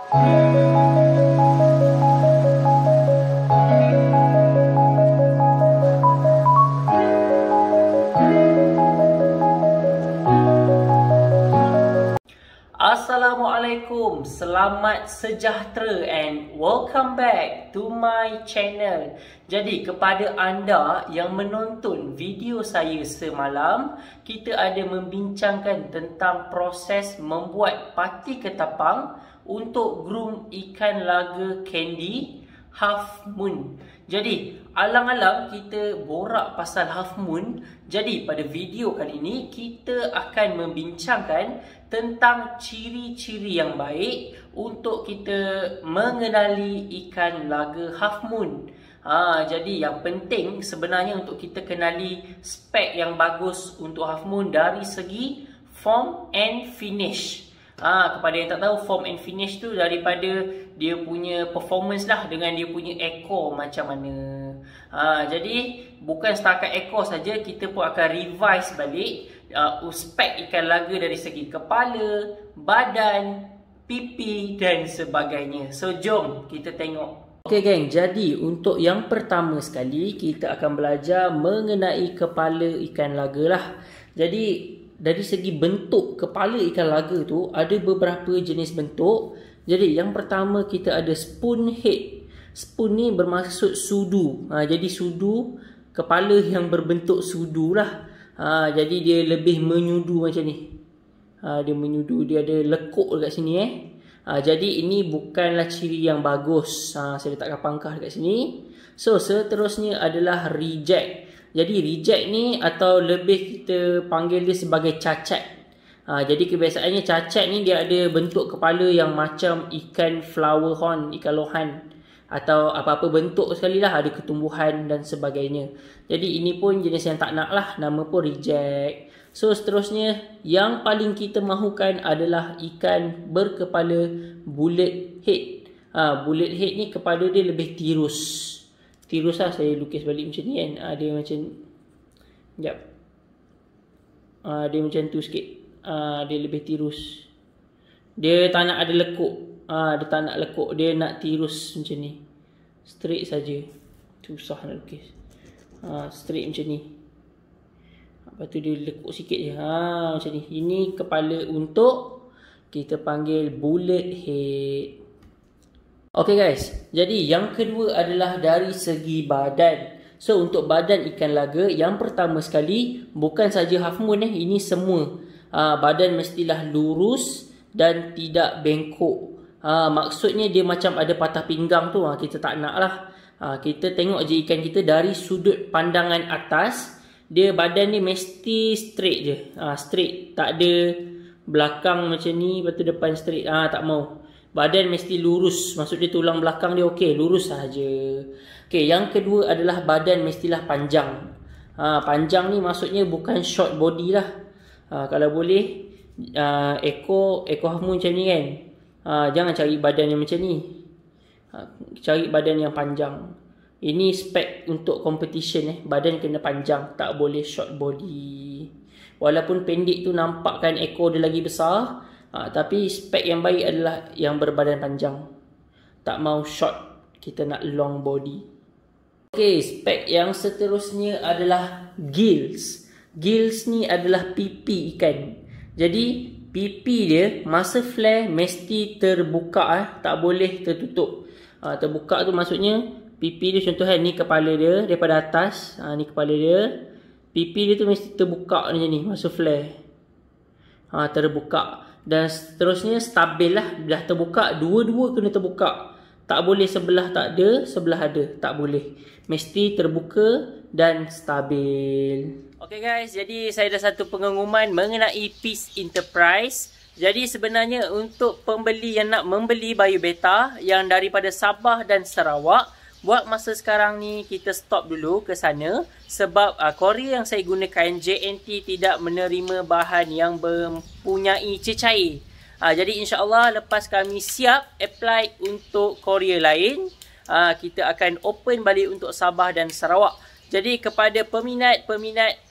Assalamualaikum, selamat sejahtera and welcome back to my channel. Jadi kepada anda yang menonton video saya semalam, kita ada membincangkan tentang proses membuat pati ketapang untuk groom ikan laga candy half moon. Jadi alang-alang kita borak pasal half moon. Jadi pada video kali ini kita akan membincangkan tentang ciri-ciri yang baik untuk kita mengenali ikan laga half moon. Jadi yang penting sebenarnya untuk kita kenali spek yang bagus untuk half moon dari segi form and finish. Kepada yang tak tahu, form and finish tu daripada dia punya performance lah, dengan dia punya ekor macam mana. Jadi bukan setakat ekor saja, kita pun akan revise balik spek ikan laga dari segi kepala, badan, pipi dan sebagainya. So jom kita tengok. Okay geng, jadi untuk yang pertama sekali kita akan belajar mengenai kepala ikan laga lah. Jadi dari segi bentuk kepala ikan laga tu ada beberapa jenis bentuk. Jadi yang pertama kita ada spoon head. Spoon ni bermaksud sudu. Jadi sudu, kepala yang berbentuk sudu lah. Jadi dia lebih menyudu macam ni. Dia menyudu, dia ada lekuk dekat sini Jadi ini bukanlah ciri yang bagus. Saya letakkan pangkah dekat sini. So seterusnya adalah reject. Jadi reject ni atau lebih kita panggil dia sebagai cacat. Jadi kebiasaannya cacat ni dia ada bentuk kepala yang macam ikan flower horn, ikan lohan, atau apa-apa bentuk sekali lah, ada ketumbuhan dan sebagainya. Jadi ini pun jenis yang tak nak lah, nama pun reject. So seterusnya yang paling kita mahukan adalah ikan berkepala bullet head. Bullet head ni kepala dia lebih tirus. Tirus lah, saya lukis balik macam ni kan. Dia macam, sekejap, dia macam tu sikit. Dia lebih tirus. Dia tak nak ada lekuk. Dia tak nak lekuk, dia nak tirus macam ni. Straight saja. Susah nak lukis. Straight macam ni. Lepas tu dia lekuk sikit je. Macam ni. Ini kepala untuk kita panggil bullet head. Okay guys, jadi yang kedua adalah dari segi badan. So untuk badan ikan laga, yang pertama sekali bukan saja half moon ini semua. Badan mestilah lurus dan tidak bengkok. Maksudnya dia macam ada patah pinggang tu, kita tak nak lah. Kita tengok je ikan kita dari sudut pandangan atas, dia badan ni mesti straight je. Straight, tak ada belakang macam ni, lepas tu depan straight. Tak mau. Badan mesti lurus, maksud dia tulang belakang dia okey, lurus saja. Okey, yang kedua adalah badan mestilah panjang. Panjang ni maksudnya bukan short body lah. Kalau boleh ekor half moon macam ni kan. Jangan cari badan yang macam ni. Cari badan yang panjang. Ini spek untuk competition badan kena panjang, tak boleh short body. Walaupun pendek tu nampakkan ekor dia lagi besar, tapi spek yang baik adalah yang berbadan panjang. Tak mau short, kita nak long body. Okay, spek yang seterusnya adalah gills. Gills ni adalah pipi ikan. Jadi pipi dia masa flare mesti terbuka, tak boleh tertutup. Terbuka tu maksudnya pipi dia, contohnya ni kepala dia daripada atas, ni kepala dia. Pipi dia tu mesti terbuka macam ni masa flare. Terbuka. Dan seterusnya stabil lah. Dah terbuka, dua-dua kena terbuka. Tak boleh sebelah tak ada, sebelah ada. Tak boleh. Mesti terbuka dan stabil. Okay guys, jadi saya ada satu pengumuman mengenai Peace Enterprise. Jadi sebenarnya untuk pembeli yang nak membeli Bio Beta yang daripada Sabah dan Sarawak, buat masa sekarang ni kita stop dulu ke sana sebab Korea yang saya gunakan, JNT, tidak menerima bahan yang mempunyai cecair. Jadi insyaAllah lepas kami siap apply untuk Korea lain, kita akan open balik untuk Sabah dan Sarawak. Jadi kepada peminat-peminat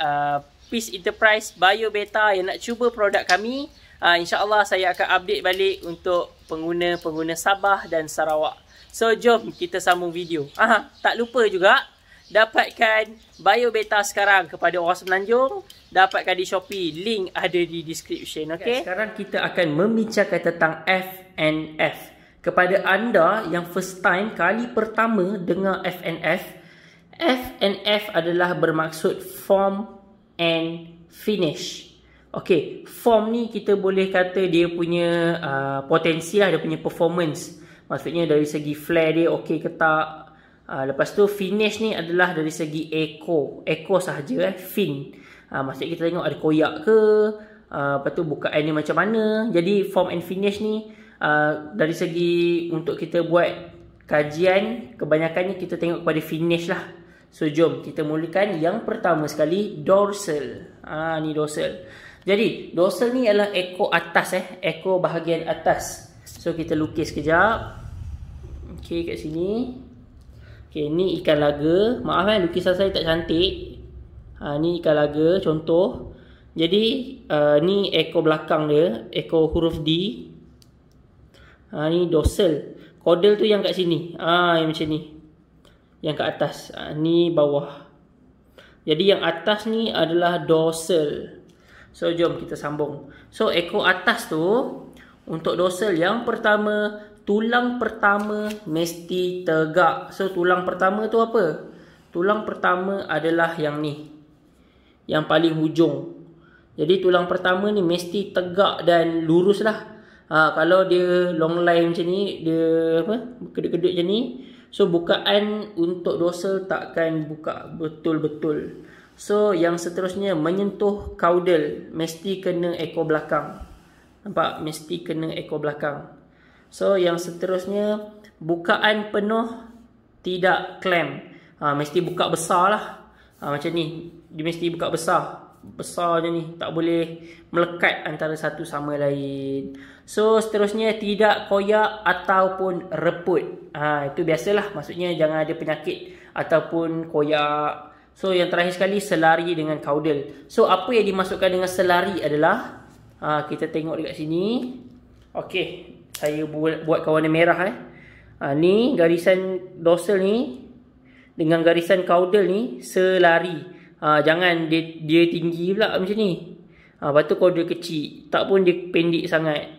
Peace Enterprise Bio Beta yang nak cuba produk kami, InsyaAllah saya akan update balik untuk pengguna-pengguna Sabah dan Sarawak. So jom kita sambung video. Tak lupa juga dapatkan biobeta sekarang kepada orang Semenanjung. Dapatkan di Shopee. Link ada di description. Okay? Sekarang kita akan membincangkan tentang FNF. Kepada anda yang first time, kali pertama dengar FNF. FNF adalah bermaksud form and finish. Okay, form ni kita boleh kata dia punya potensi lah, dia punya performance. Maksudnya dari segi flare dia okey ke tak. Lepas tu finish ni adalah dari segi echo. Echo sahaja fin. Maksudnya kita tengok ada koyak ke. Lepas tu bukaan ni macam mana. Jadi form and finish ni dari segi untuk kita buat kajian, kebanyakannya kita tengok kepada finish lah. So jom kita mulakan yang pertama sekali, dorsal. Ni dorsal. Jadi dorsal ni adalah ekor atas, ekor bahagian atas. So kita lukis kejap. Okey, kat sini. Okey, ni ikan laga. Maaf lukisan saya tak cantik. Ni ikan laga contoh. Jadi ni ekor belakang dia, ekor huruf D. Ni dorsal. Caudal tu yang kat sini. Yang macam ni. Yang kat atas. Ni bawah. Jadi yang atas ni adalah dorsal. So jom kita sambung. So ekor atas tu untuk dorsal yang pertama, tulang pertama mesti tegak. So tulang pertama tu apa? Tulang pertama adalah yang ni. Yang paling hujung. Jadi tulang pertama ni mesti tegak dan lurus lah. Kalau dia long line macam ni, dia kedut-kedut macam ni. So bukaan untuk dorsal takkan buka betul-betul. So yang seterusnya menyentuh caudal, mesti kena ekor belakang. Nampak? Mesti kena ekor belakang. So yang seterusnya bukaan penuh, tidak clamp. Mesti buka besar lah. Macam ni, dia mesti buka besar. Besar je ni, tak boleh melekat antara satu sama lain. So seterusnya tidak koyak ataupun reput. Itu biasalah, maksudnya jangan ada penyakit ataupun koyak. So yang terakhir sekali selari dengan caudal. So apa yang dimasukkan dengan selari adalah kita tengok dekat sini. Okey, saya buat warna merah ni garisan dorsal ni dengan garisan caudal ni selari. Jangan dia tinggi pula macam ni. Lepas tu caudal kecil, tak pun dia pendek sangat.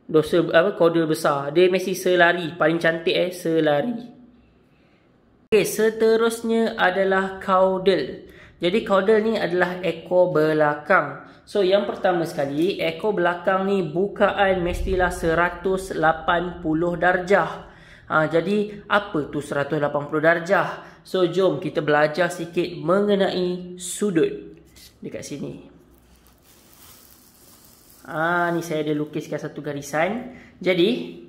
Dorsal caudal besar. Dia mesti selari, paling cantik selari. Okay, seterusnya adalah caudal. Jadi caudal ni adalah ekor belakang. So yang pertama sekali, ekor belakang ni bukaan mestilah 180 darjah. Jadi apa tu 180 darjah? So jom kita belajar sikit mengenai sudut dekat sini. Ni saya ada lukiskan satu garisan. Jadi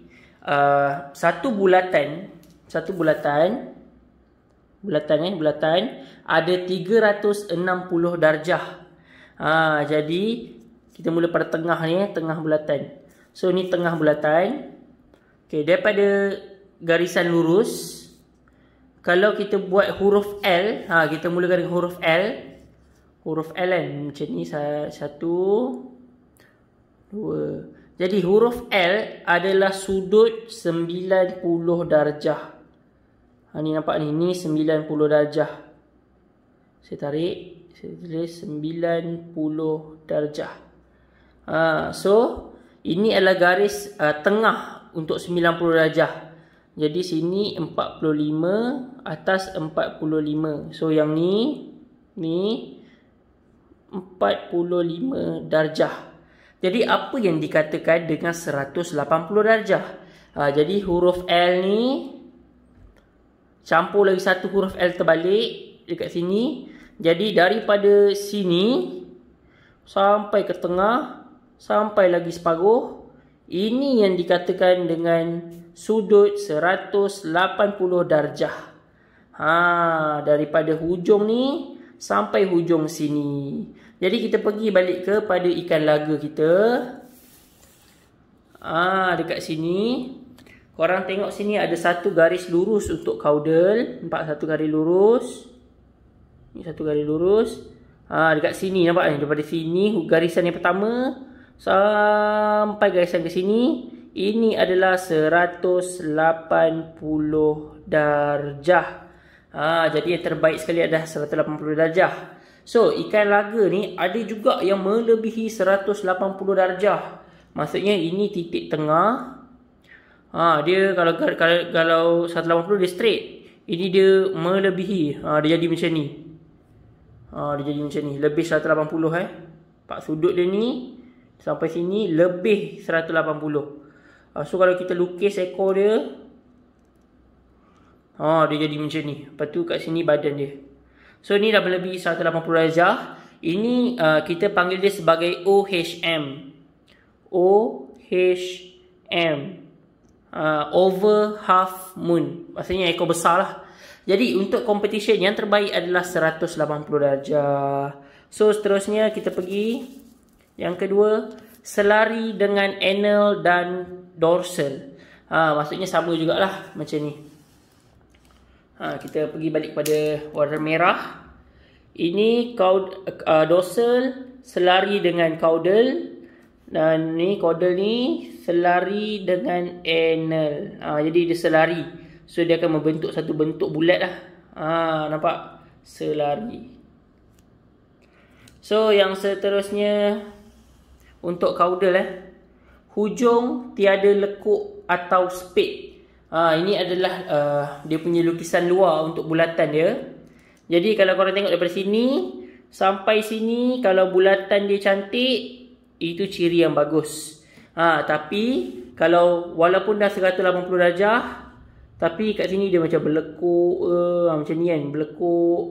satu bulatan ada 360 darjah. Jadi kita mula pada tengah ni, tengah bulatan. So ni tengah bulatan. Okey, daripada garisan lurus, kalau kita buat huruf L, kita mulakan dengan huruf L. Huruf L kan macam ni, 1 2. Jadi huruf L adalah sudut 90 darjah. Ni nampak ni, ni 90 darjah. Saya tarik, saya tulis 90 darjah. So ini adalah garis tengah untuk 90 darjah. Jadi sini 45, atas 45. So yang ni 45 darjah. Jadi apa yang dikatakan dengan 180 darjah? Jadi huruf L ni campur lagi satu huruf L terbalik dekat sini. Jadi daripada sini sampai ke tengah, sampai lagi separuh, ini yang dikatakan dengan sudut 180 darjah. Daripada hujung ni sampai hujung sini. Jadi kita pergi balik kepada ikan laga kita. Dekat sini, korang tengok sini ada satu garis lurus untuk caudal. Nampak satu garis lurus. Ni satu garis lurus. Dekat sini nampak ni, daripada sini garisan yang pertama Sampai garisan ke sini. Ini adalah 180 darjah. Jadi yang terbaik sekali adalah 180 darjah. So, ikan laga ni ada juga yang melebihi 180 darjah. Maksudnya ini titik tengah. Dia kalau 180 dia straight. Ini dia melebihi. Dia jadi macam ni. Dia jadi macam ni. Lebih 180 Pak sudut dia ni sampai sini lebih 180. So kalau kita lukis ekor dia, dia jadi macam ni. Lepas tu kat sini badan dia. So ni dah melebihi 180 darjah. Ini kita panggil dia sebagai OHM. OHM. Over half moon. Maksudnya ekor besar lah. Jadi untuk competition yang terbaik adalah 180 darjah. So seterusnya kita pergi yang kedua, selari dengan anal dan dorsal. Maksudnya sama jugalah macam ni. Kita pergi balik pada warna merah. Ini dorsal selari dengan caudal. Dan ni caudal ni selari dengan anal. Jadi dia selari. So dia akan membentuk satu bentuk bulat lah. Nampak? Selari. So yang seterusnya, untuk caudal hujung tiada lekuk atau spade. Ini adalah dia punya lukisan luar untuk bulatan dia. Jadi kalau korang tengok daripada sini sampai sini, kalau bulatan dia cantik, itu ciri yang bagus. Tapi kalau walaupun dah 180 darjah, tapi kat sini dia macam berlekuk macam ni kan, berlekuk.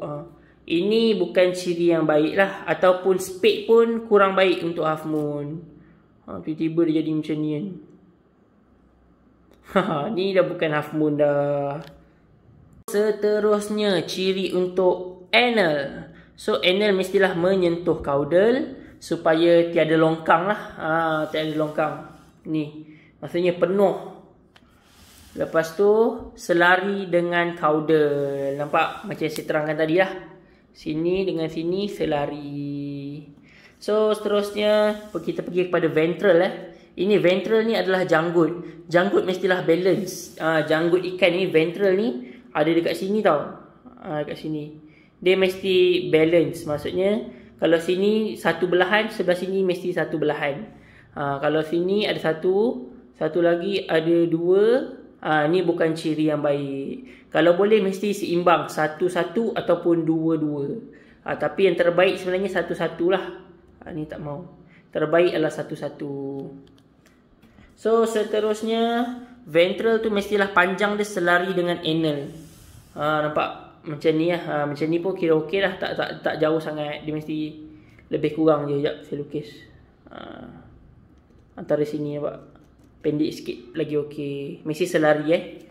Ini bukan ciri yang baik lah. Ataupun spade pun kurang baik untuk half moon. Tiba-tiba dia jadi macam ni kan. Ni dah bukan half moon dah. Seterusnya ciri untuk anal. So anal mestilah menyentuh caudal supaya tiada longkang lah. Tiada longkang. Ni maksudnya penuh. Lepas tu selari dengan caudal. Nampak macam saya terangkan tadi lah. Sini dengan sini selari. So seterusnya kita pergi kepada ventral. Ini ventral ni adalah janggut. Janggut mestilah balance. Janggut ikan ni, ventral ni ada dekat sini tau. Dekat sini. Dia mesti balance. Maksudnya kalau sini satu belahan, sebelah sini mesti satu belahan. Kalau sini ada satu lagi ada dua. Ni bukan ciri yang baik. Kalau boleh mesti seimbang, satu-satu ataupun dua-dua. Tapi yang terbaik sebenarnya satu-satu lah. Ni tak mau. Terbaik adalah satu-satu. So seterusnya, ventral tu mestilah panjang dia selari dengan anal. Nampak macam ni lah. Macam ni pun kira okey lah. Tak jauh sangat. Dia mesti lebih kurang je. Sekejap saya lukis. Antara sini nampak. Pendek sikit lagi okey. Mesti selari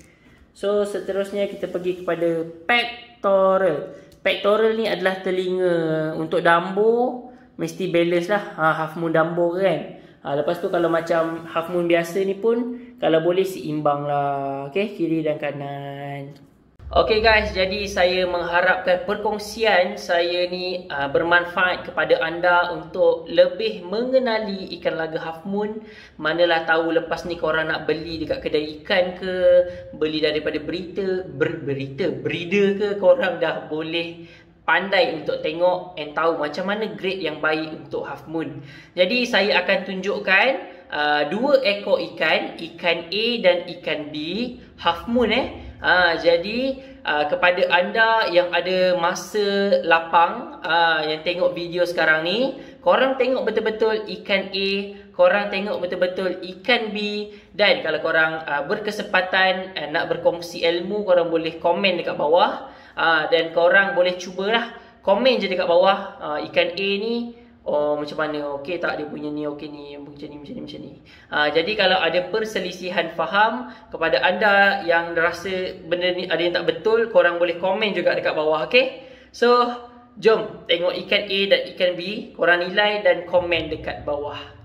So seterusnya kita pergi kepada pectoral. Pectoral ni adalah telinga. Untuk Dumbo mesti balance lah. Half moon Dumbo kan. Lepas tu kalau macam half moon biasa ni pun, kalau boleh seimbang lah. Okay, kiri dan kanan. Okay guys, jadi saya mengharapkan perkongsian saya ni bermanfaat kepada anda untuk lebih mengenali ikan laga half moon. Manalah tahu lepas ni korang nak beli dekat kedai ikan ke, beli daripada breeder ke, korang dah boleh pandai untuk tengok and tahu macam mana grade yang baik untuk half moon. Jadi saya akan tunjukkan dua ekor ikan A dan ikan B half moon jadi kepada anda yang ada masa lapang yang tengok video sekarang ni, korang tengok betul-betul ikan A, korang tengok betul-betul ikan B, dan kalau korang berkesempatan nak berkongsi ilmu, korang boleh komen dekat bawah dan korang boleh cubalah komen je dekat bawah ikan A ni macam mana, okey tak dia punya ni, okey ni, macam ni. Jadi kalau ada perselisihan faham kepada anda yang rasa benda ni ada yang tak betul, korang boleh komen juga dekat bawah, okey? So, jom tengok ikan A dan ikan B, korang nilai dan komen dekat bawah.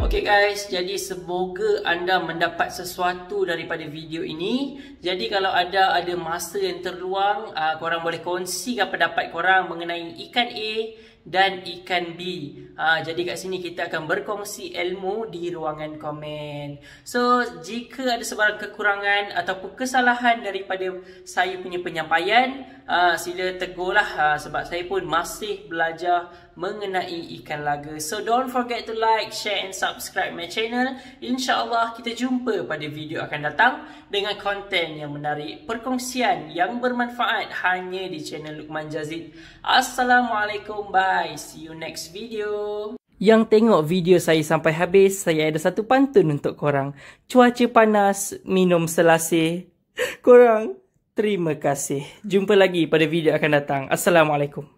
Okay guys, jadi semoga anda mendapat sesuatu daripada video ini. Jadi kalau ada masa yang terluang, korang boleh kongsikan pendapat korang mengenai ikan A dan ikan B. Jadi kat sini kita akan berkongsi ilmu di ruangan komen. So, jika ada sebarang kekurangan ataupun kesalahan daripada saya punya penyampaian, sila tegurlah, sebab saya pun masih belajar mengenai ikan laga. So, don't forget to like, share and subscribe my channel. InsyaAllah kita jumpa pada video akan datang dengan konten yang menarik, perkongsian yang bermanfaat hanya di channel Luqman Jazid. Assalamualaikum, bye. See you next video. Yang tengok video saya sampai habis, saya ada satu pantun untuk korang. Cuaca panas, minum selasih. Korang, terima kasih. Jumpa lagi pada video akan datang. Assalamualaikum.